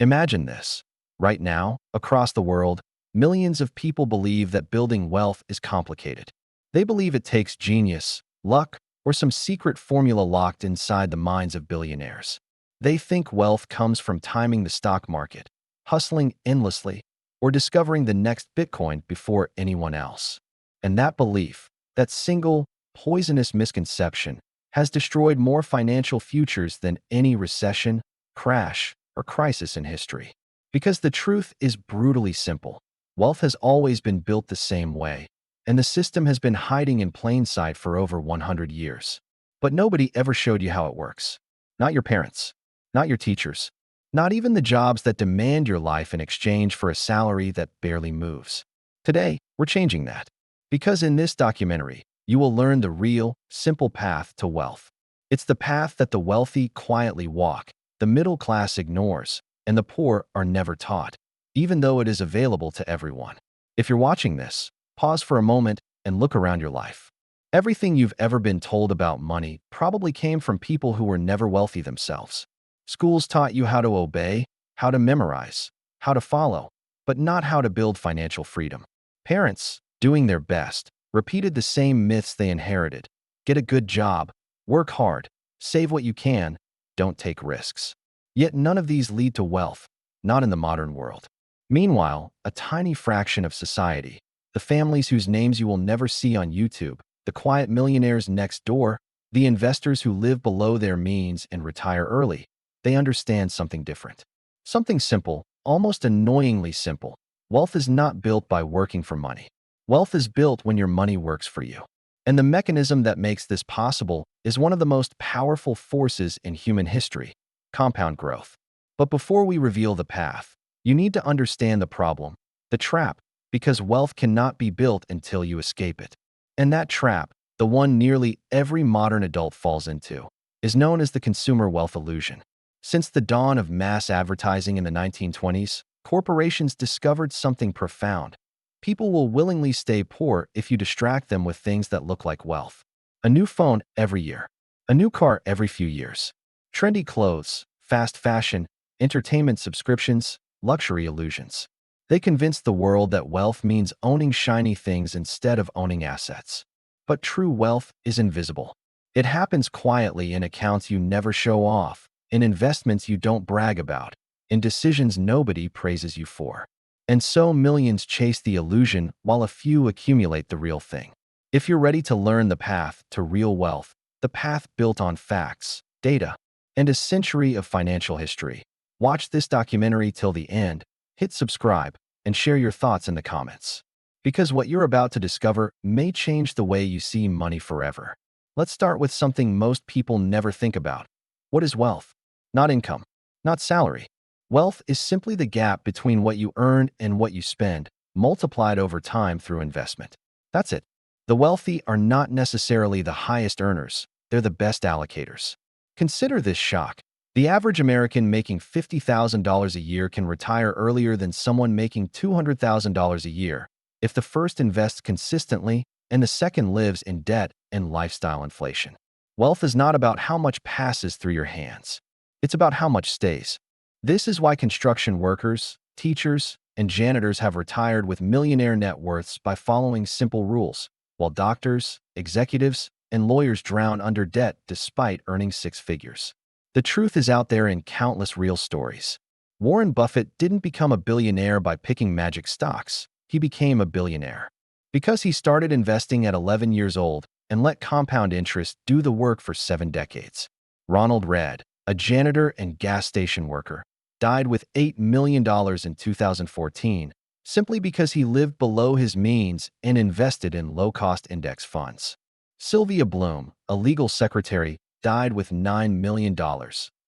Imagine this. Right now, across the world, millions of people believe that building wealth is complicated. They believe it takes genius, luck, or some secret formula locked inside the minds of billionaires. They think wealth comes from timing the stock market, hustling endlessly, or discovering the next Bitcoin before anyone else. And that belief, that single, poisonous misconception, has destroyed more financial futures than any recession, crash, or crisis in history. Because the truth is brutally simple. Wealth has always been built the same way, and the system has been hiding in plain sight for over 100 years. But nobody ever showed you how it works. Not your parents, not your teachers, not even the jobs that demand your life in exchange for a salary that barely moves. Today, we're changing that. Because in this documentary, you will learn the real, simple path to wealth. It's the path that the wealthy quietly walk, the middle class ignores, and the poor are never taught, even though it is available to everyone. If you're watching this, pause for a moment and look around your life. Everything you've ever been told about money probably came from people who were never wealthy themselves. Schools taught you how to obey, how to memorize, how to follow, but not how to build financial freedom. Parents, doing their best, repeated the same myths they inherited. Get a good job, work hard, save what you can, don't take risks. Yet none of these lead to wealth, not in the modern world. Meanwhile, a tiny fraction of society, the families whose names you will never see on YouTube, the quiet millionaires next door, the investors who live below their means and retire early, they understand something different. Something simple, almost annoyingly simple. Wealth is not built by working for money. Wealth is built when your money works for you. And the mechanism that makes this possible is one of the most powerful forces in human history: compound growth. But before we reveal the path, you need to understand the problem, the trap, because wealth cannot be built until you escape it. And that trap, the one nearly every modern adult falls into, is known as the consumer wealth illusion. Since the dawn of mass advertising in the 1920s, corporations discovered something profound. People will willingly stay poor if you distract them with things that look like wealth. A new phone every year, a new car every few years, trendy clothes, fast fashion, entertainment subscriptions, luxury illusions. They convinced the world that wealth means owning shiny things instead of owning assets. But true wealth is invisible. It happens quietly in accounts you never show off, in investments you don't brag about, in decisions nobody praises you for. And so millions chase the illusion while a few accumulate the real thing. If you're ready to learn the path to real wealth, the path built on facts, data, and a century of financial history, watch this documentary till the end, hit subscribe, and share your thoughts in the comments. Because what you're about to discover may change the way you see money forever. Let's start with something most people never think about. What is wealth? Not income, not salary. Wealth is simply the gap between what you earn and what you spend, multiplied over time through investment. That's it. The wealthy are not necessarily the highest earners, they're the best allocators. Consider this shock. The average American making $50,000 a year can retire earlier than someone making $200,000 a year if the first invests consistently and the second lives in debt and lifestyle inflation. Wealth is not about how much passes through your hands. It's about how much stays. This is why construction workers, teachers, and janitors have retired with millionaire net worths by following simple rules, while doctors, executives, and lawyers drown under debt despite earning six figures. The truth is out there in countless real stories. Warren Buffett didn't become a billionaire by picking magic stocks. He became a billionaire because he started investing at 11 years old and let compound interest do the work for 7 decades. Ronald Read, a janitor and gas station worker, died with $8 million in 2014 simply because he lived below his means and invested in low-cost index funds. Sylvia Bloom, a legal secretary, died with $9 million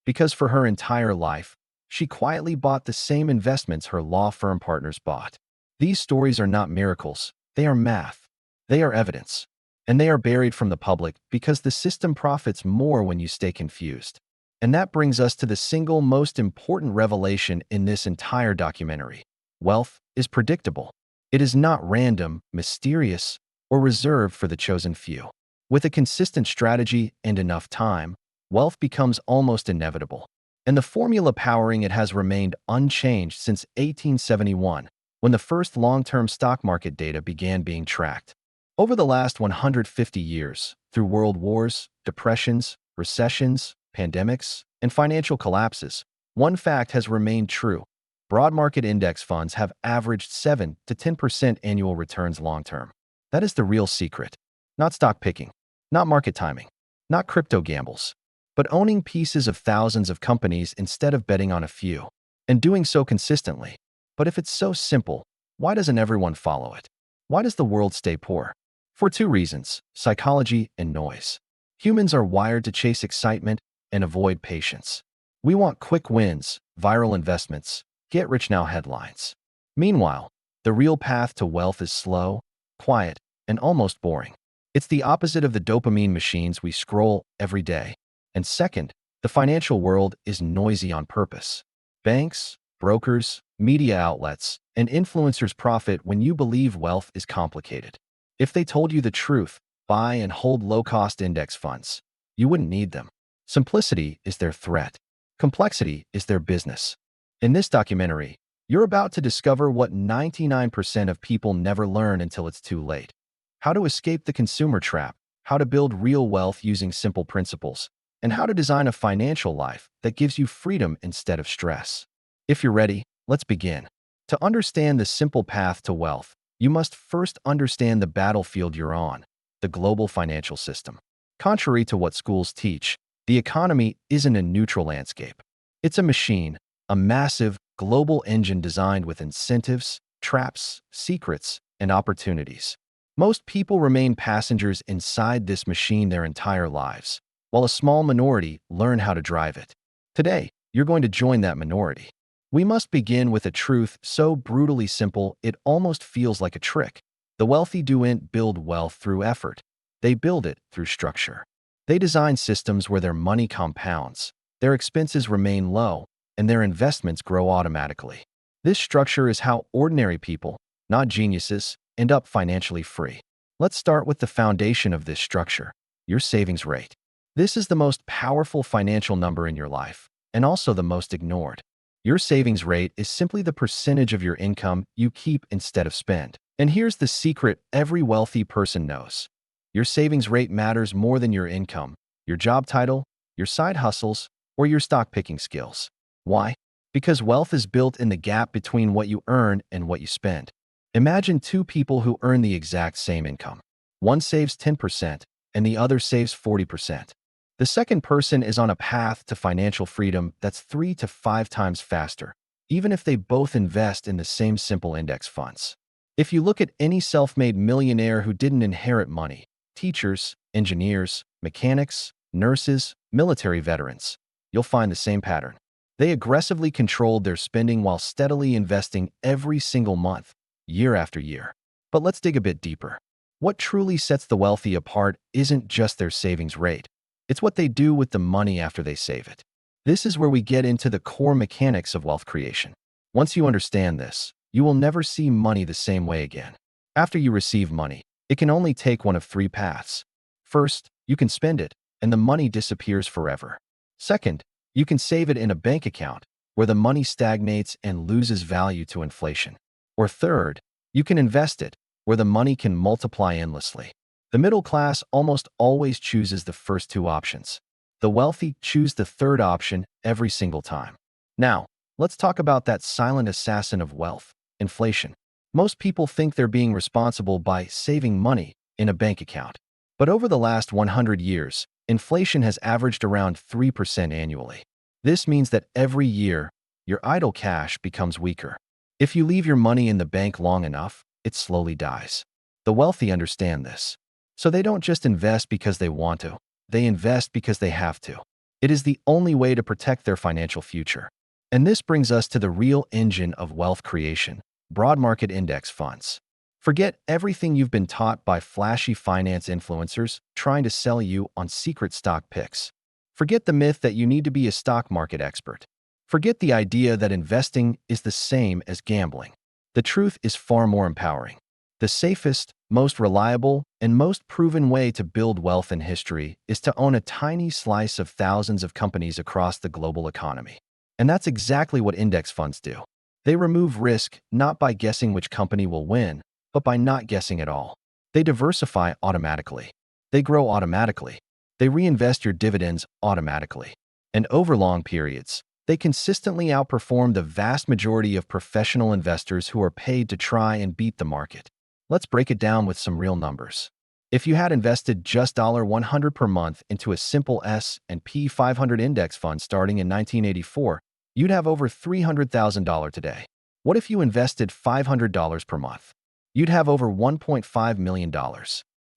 because for her entire life, she quietly bought the same investments her law firm partners bought. These stories are not miracles, they are math. They are evidence. And they are buried from the public because the system profits more when you stay confused. And that brings us to the single most important revelation in this entire documentary. Wealth is predictable. It is not random, mysterious, or reserved for the chosen few. With a consistent strategy and enough time, wealth becomes almost inevitable. And the formula powering it has remained unchanged since 1871, when the first long-term stock market data began being tracked. Over the last 150 years, through world wars, depressions, recessions, pandemics, and financial collapses, one fact has remained true. Broad market index funds have averaged 7 to 10% annual returns long-term. That is the real secret. Not stock picking, not market timing, not crypto gambles, but owning pieces of thousands of companies instead of betting on a few, and doing so consistently. But if it's so simple, why doesn't everyone follow it? Why does the world stay poor? For two reasons: psychology and noise. Humans are wired to chase excitement and avoid patience. We want quick wins, viral investments, get-rich-now headlines. Meanwhile, the real path to wealth is slow, quiet, and almost boring. It's the opposite of the dopamine machines we scroll every day. And second, the financial world is noisy on purpose. Banks, brokers, media outlets, and influencers profit when you believe wealth is complicated. If they told you the truth, buy and hold low-cost index funds, you wouldn't need them. Simplicity is their threat. Complexity is their business. In this documentary, you're about to discover what 99% of people never learn until it's too late. How to escape the consumer trap, how to build real wealth using simple principles, and how to design a financial life that gives you freedom instead of stress. If you're ready, let's begin. To understand the simple path to wealth, you must first understand the battlefield you're on, the global financial system. Contrary to what schools teach, the economy isn't a neutral landscape. It's a machine, a massive, global engine designed with incentives, traps, secrets, and opportunities. Most people remain passengers inside this machine their entire lives, while a small minority learn how to drive it. Today, you're going to join that minority. We must begin with a truth so brutally simple it almost feels like a trick. The wealthy don't build wealth through effort. They build it through structure. They design systems where their money compounds, their expenses remain low, and their investments grow automatically. This structure is how ordinary people, not geniuses, end up financially free. Let's start with the foundation of this structure: your savings rate. This is the most powerful financial number in your life, and also the most ignored. Your savings rate is simply the percentage of your income you keep instead of spend. And here's the secret every wealthy person knows: your savings rate matters more than your income, your job title, your side hustles, or your stock picking skills. Why? Because wealth is built in the gap between what you earn and what you spend. Imagine two people who earn the exact same income. One saves 10% and the other saves 40%. The second person is on a path to financial freedom that's 3 to 5 times faster, even if they both invest in the same simple index funds. If you look at any self-made millionaire who didn't inherit money, teachers, engineers, mechanics, nurses, military veterans, you'll find the same pattern. They aggressively controlled their spending while steadily investing every single month, year after year. But let's dig a bit deeper. What truly sets the wealthy apart isn't just their savings rate. It's what they do with the money after they save it. This is where we get into the core mechanics of wealth creation. Once you understand this, you will never see money the same way again. After you receive money, it can only take one of three paths. First, you can spend it, and the money disappears forever. Second, you can save it in a bank account, where the money stagnates and loses value to inflation. Or third, you can invest it, where the money can multiply endlessly. The middle class almost always chooses the first two options. The wealthy choose the third option every single time. Now, let's talk about that silent assassin of wealth: inflation. Most people think they're being responsible by saving money in a bank account. But over the last 100 years, inflation has averaged around 3% annually. This means that every year, your idle cash becomes weaker. If you leave your money in the bank long enough, it slowly dies. The wealthy understand this. So they don't just invest because they want to. They invest because they have to. It is the only way to protect their financial future. And this brings us to the real engine of wealth creation: broad market index funds. Forget everything you've been taught by flashy finance influencers trying to sell you on secret stock picks. Forget the myth that you need to be a stock market expert. Forget the idea that investing is the same as gambling. The truth is far more empowering. The safest, most reliable, and most proven way to build wealth in history is to own a tiny slice of thousands of companies across the global economy. And that's exactly what index funds do. They remove risk not by guessing which company will win, but by not guessing at all. They diversify automatically. They grow automatically. They reinvest your dividends automatically. And over long periods, they consistently outperform the vast majority of professional investors who are paid to try and beat the market. Let's break it down with some real numbers. If you had invested just $100 per month into a simple S&P 500 index fund starting in 1984, you'd have over $300,000 today. What if you invested $500 per month? You'd have over $1.5 million.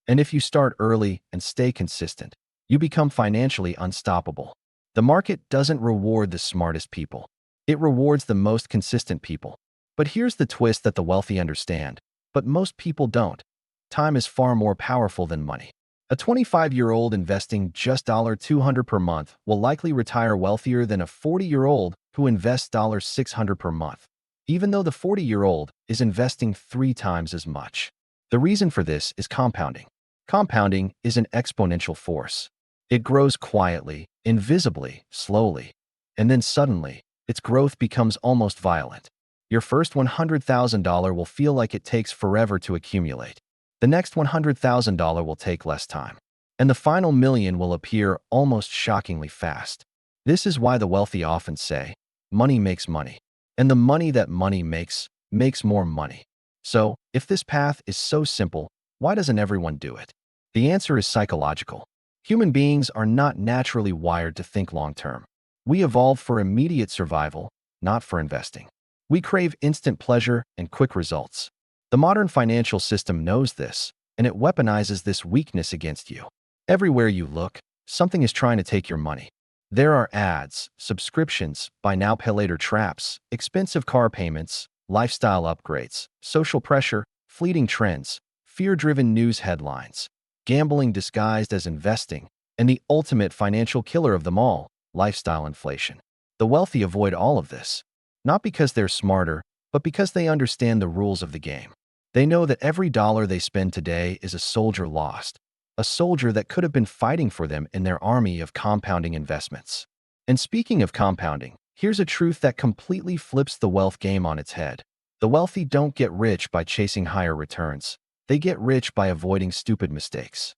And if you start early and stay consistent, you become financially unstoppable. The market doesn't reward the smartest people. It rewards the most consistent people. But here's the twist that the wealthy understand, but most people don't. Time is far more powerful than money. A 25-year-old investing just $200 per month will likely retire wealthier than a 40-year-old who invests $600 per month, even though the 40-year-old is investing 3 times as much. The reason for this is compounding. Compounding is an exponential force. It grows quietly, invisibly, slowly, and then suddenly, its growth becomes almost violent. Your first $100,000 will feel like it takes forever to accumulate. The next $100,000 will take less time. And the final million will appear almost shockingly fast. This is why the wealthy often say, money makes money. And the money that money makes more money. So, if this path is so simple, why doesn't everyone do it? The answer is psychological. Human beings are not naturally wired to think long-term. We evolved for immediate survival, not for investing. We crave instant pleasure and quick results. The modern financial system knows this, and it weaponizes this weakness against you. Everywhere you look, something is trying to take your money. There are ads, subscriptions, buy now pay later traps, expensive car payments, lifestyle upgrades, social pressure, fleeting trends, fear-driven news headlines, gambling disguised as investing, and the ultimate financial killer of them all, lifestyle inflation. The wealthy avoid all of this, not because they're smarter, but because they understand the rules of the game. They know that every dollar they spend today is a soldier lost, a soldier that could have been fighting for them in their army of compounding investments. And speaking of compounding, here's a truth that completely flips the wealth game on its head. The wealthy don't get rich by chasing higher returns. They get rich by avoiding stupid mistakes.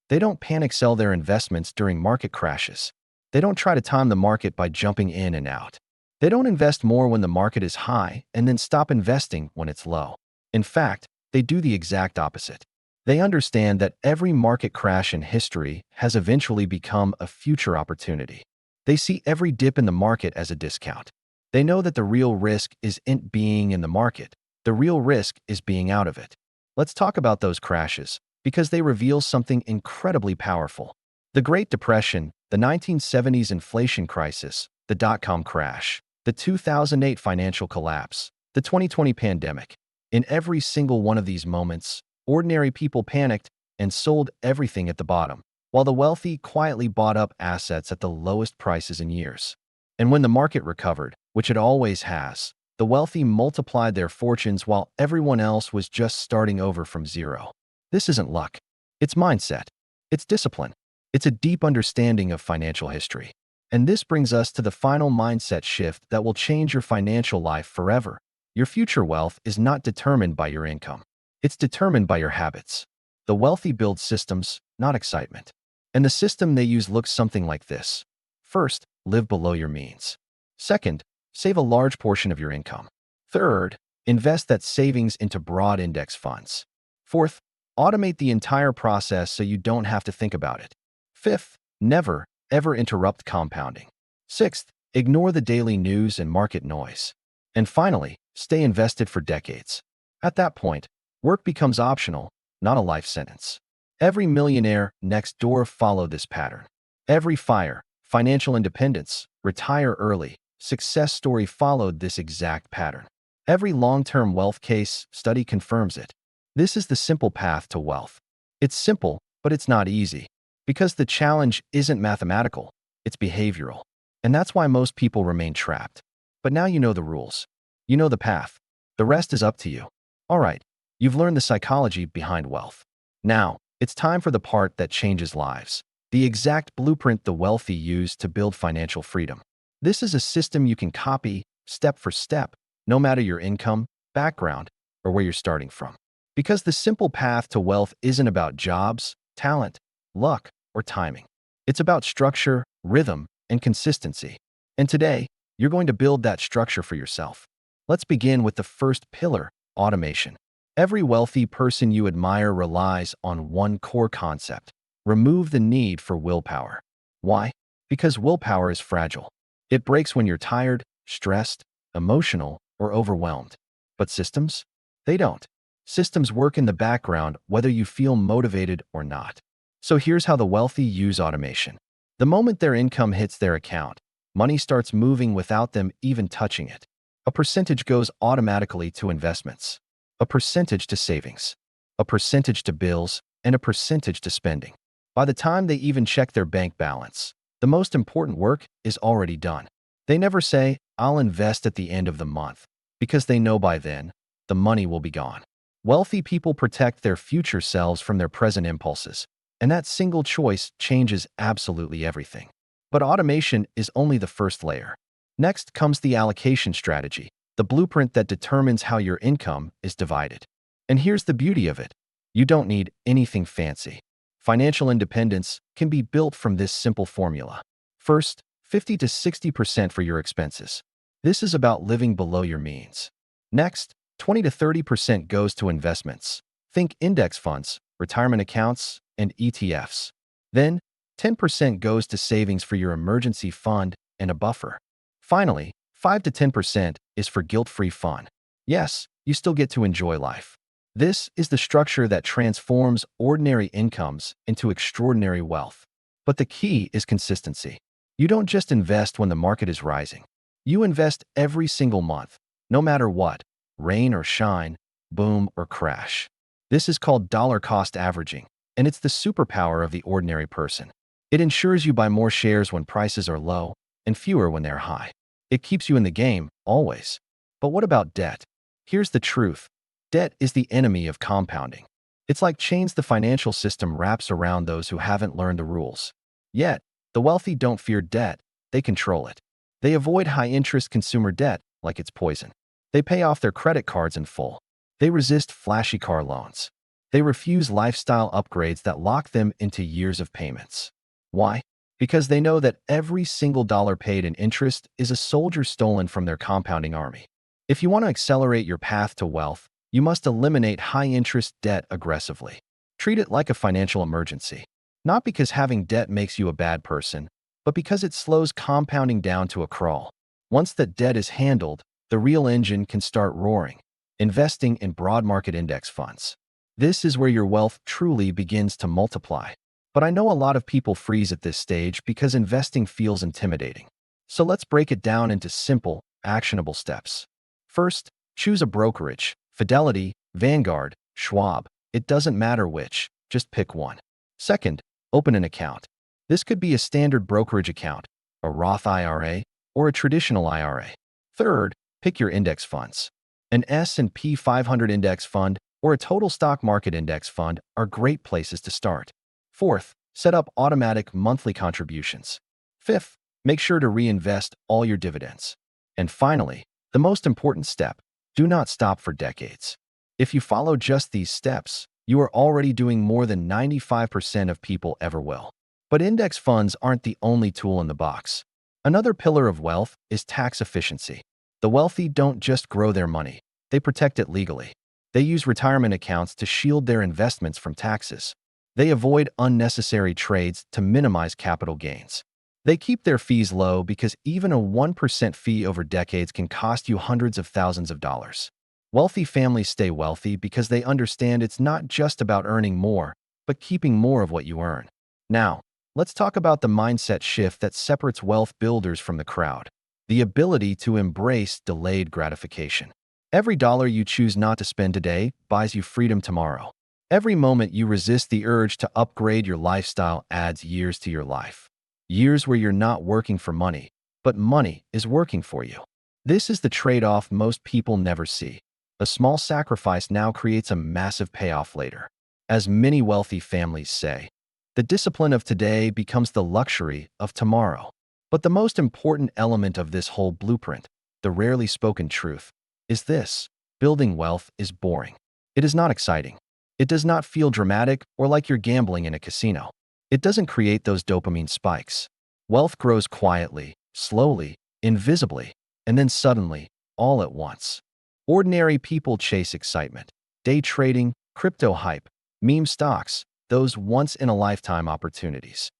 They don't panic sell their investments during market crashes. They don't try to time the market by jumping in and out. They don't invest more when the market is high and then stop investing when it's low. In fact, they do the exact opposite. They understand that every market crash in history has eventually become a future opportunity. They see every dip in the market as a discount. They know that the real risk isn't being in the market. The real risk is being out of it. Let's talk about those crashes, because they reveal something incredibly powerful. The Great Depression, the 1970s inflation crisis, the dot-com crash, the 2008 financial collapse, the 2020 pandemic. In every single one of these moments, ordinary people panicked and sold everything at the bottom, while the wealthy quietly bought up assets at the lowest prices in years. And when the market recovered, which it always has, the wealthy multiplied their fortunes while everyone else was just starting over from zero. This isn't luck. It's mindset. It's discipline. It's a deep understanding of financial history. And this brings us to the final mindset shift that will change your financial life forever. Your future wealth is not determined by your income. It's determined by your habits. The wealthy build systems, not excitement. And the system they use looks something like this. First, live below your means. Second, save a large portion of your income. Third, invest that savings into broad index funds. Fourth, automate the entire process so you don't have to think about it. Fifth, never, ever interrupt compounding. Sixth, ignore the daily news and market noise. And finally, stay invested for decades. At that point, work becomes optional, not a life sentence. Every millionaire next door followed this pattern. Every FIRE, financial independence, retire early, success story followed this exact pattern. Every long-term wealth case study confirms it. This is the simple path to wealth. It's simple, but it's not easy. Because the challenge isn't mathematical, it's behavioral. And that's why most people remain trapped. But now you know the rules. You know the path. The rest is up to you. All right, You've learned the psychology behind wealth. Now, it's time for the part that changes lives. The exact blueprint the wealthy use to build financial freedom. This is a system you can copy step for step, no matter your income, background, or where you're starting from. Because the simple path to wealth isn't about jobs, talent, luck, or timing. It's about structure, rhythm, and consistency. And today, you're going to build that structure for yourself. Let's begin with the first pillar, automation. Every wealthy person you admire relies on one core concept: remove the need for willpower. Why? Because willpower is fragile. It breaks when you're tired, stressed, emotional, or overwhelmed. But systems? They don't. Systems work in the background whether you feel motivated or not. So here's how the wealthy use automation. The moment their income hits their account, money starts moving without them even touching it. A percentage goes automatically to investments, a percentage to savings, a percentage to bills, and a percentage to spending. By the time they even check their bank balance, the most important work is already done. They never say, "I'll invest at the end of the month," because they know by then, the money will be gone. Wealthy people protect their future selves from their present impulses, and that single choice changes absolutely everything. But automation is only the first layer. Next comes the allocation strategy, the blueprint that determines how your income is divided. And here's the beauty of it. You don't need anything fancy. Financial independence can be built from this simple formula. First, 50 to 60% for your expenses. This is about living below your means. Next, 20 to 30% goes to investments. Think index funds, retirement accounts, and ETFs. Then, 10% goes to savings for your emergency fund and a buffer. Finally, 5 to 10% is for guilt-free fun. Yes, you still get to enjoy life. This is the structure that transforms ordinary incomes into extraordinary wealth. But the key is consistency. You don't just invest when the market is rising. You invest every single month, no matter what, rain or shine, boom or crash. This is called dollar cost averaging, and it's the superpower of the ordinary person. It ensures you buy more shares when prices are low and fewer when they're high. It keeps you in the game, always. But what about debt? Here's the truth. Debt is the enemy of compounding. It's like chains the financial system wraps around those who haven't learned the rules. Yet, the wealthy don't fear debt, they control it. They avoid high-interest consumer debt like it's poison. They pay off their credit cards in full. They resist flashy car loans. They refuse lifestyle upgrades that lock them into years of payments. Why? Because they know that every single dollar paid in interest is a soldier stolen from their compounding army. If you want to accelerate your path to wealth, you must eliminate high-interest debt aggressively. Treat it like a financial emergency. Not because having debt makes you a bad person, but because it slows compounding down to a crawl. Once that debt is handled, the real engine can start roaring. Investing in broad market index funds. This is where your wealth truly begins to multiply. But I know a lot of people freeze at this stage because investing feels intimidating. So let's break it down into simple, actionable steps. First, choose a brokerage. Fidelity, Vanguard, Schwab. It doesn't matter which, just pick one. Second, open an account. This could be a standard brokerage account, a Roth IRA, or a traditional IRA. Third, pick your index funds. An S&P 500 index fund or a total stock market index fund are great places to start. Fourth, set up automatic monthly contributions. Fifth, make sure to reinvest all your dividends. And finally, the most important step, do not stop for decades. If you follow just these steps, you are already doing more than 95% of people ever will. But index funds aren't the only tool in the box. Another pillar of wealth is tax efficiency. The wealthy don't just grow their money, they protect it legally. They use retirement accounts to shield their investments from taxes. They avoid unnecessary trades to minimize capital gains. They keep their fees low because even a 1% fee over decades can cost you hundreds of thousands of dollars. Wealthy families stay wealthy because they understand it's not just about earning more, but keeping more of what you earn. Now, let's talk about the mindset shift that separates wealth builders from the crowd. The ability to embrace delayed gratification. Every dollar you choose not to spend today buys you freedom tomorrow. Every moment you resist the urge to upgrade your lifestyle adds years to your life. Years where you're not working for money, but money is working for you. This is the trade-off most people never see. A small sacrifice now creates a massive payoff later. As many wealthy families say, the discipline of today becomes the luxury of tomorrow. But the most important element of this whole blueprint, the rarely spoken truth, is this: building wealth is boring. It is not exciting. It does not feel dramatic or like you're gambling in a casino. It doesn't create those dopamine spikes. Wealth grows quietly, slowly, invisibly, and then suddenly, all at once. Ordinary people chase excitement, day trading, crypto hype, meme stocks, those once-in-a-lifetime opportunities.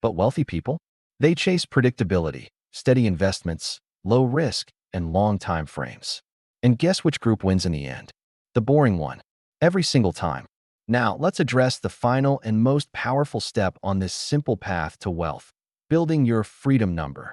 But wealthy people? They chase predictability, steady investments, low risk, and long time frames. And guess which group wins in the end? The boring one. Every single time. Now, let's address the final and most powerful step on this simple path to wealth: building your freedom number.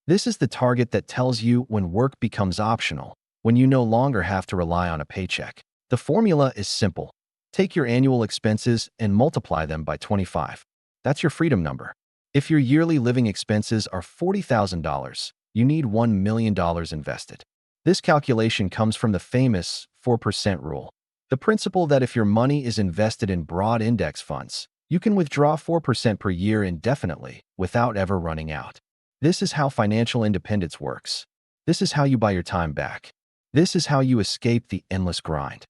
This is the target that tells you when work becomes optional, when you no longer have to rely on a paycheck. The formula is simple. Take your annual expenses and multiply them by 25. That's your freedom number. If your yearly living expenses are $40,000, you need $1 million invested. This calculation comes from the famous 4% rule. The principle that if your money is invested in broad index funds, you can withdraw 4% per year indefinitely without ever running out. This is how financial independence works. This is how you buy your time back. This is how you escape the endless grind.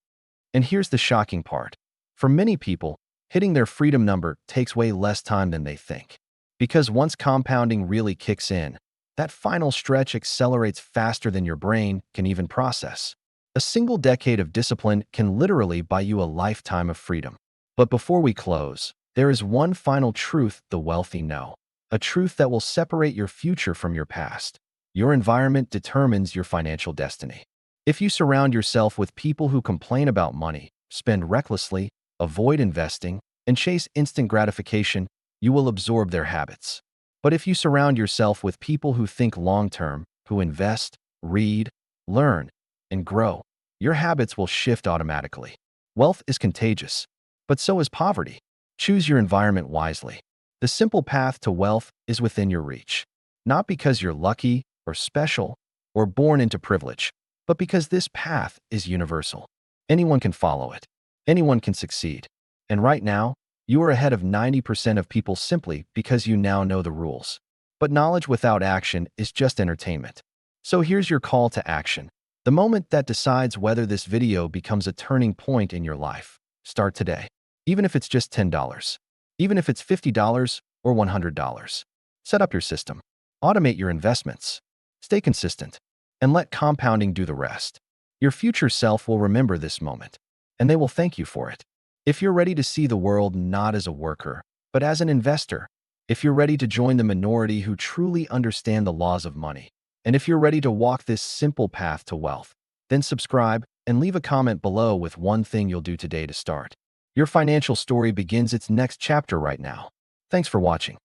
And here's the shocking part. For many people, hitting their freedom number takes way less time than they think. Because once compounding really kicks in, that final stretch accelerates faster than your brain can even process. A single decade of discipline can literally buy you a lifetime of freedom. But before we close, there is one final truth the wealthy know. A truth that will separate your future from your past. Your environment determines your financial destiny. If you surround yourself with people who complain about money, spend recklessly, avoid investing, and chase instant gratification, you will absorb their habits. But if you surround yourself with people who think long-term, who invest, read, learn, and grow, your habits will shift automatically. Wealth is contagious, but so is poverty. Choose your environment wisely. The simple path to wealth is within your reach. Not because you're lucky or special or born into privilege, but because this path is universal. Anyone can follow it. Anyone can succeed. And right now, you are ahead of 90% of people simply because you now know the rules. But knowledge without action is just entertainment. So here's your call to action. The moment that decides whether this video becomes a turning point in your life. Start today. Even if it's just $10. Even if it's $50 or $100. Set up your system. Automate your investments. Stay consistent. And let compounding do the rest. Your future self will remember this moment, and they will thank you for it. If you're ready to see the world not as a worker, but as an investor, if you're ready to join the minority who truly understand the laws of money, and if you're ready to walk this simple path to wealth, then subscribe and leave a comment below with one thing you'll do today to start. Your financial story begins its next chapter right now. Thanks for watching.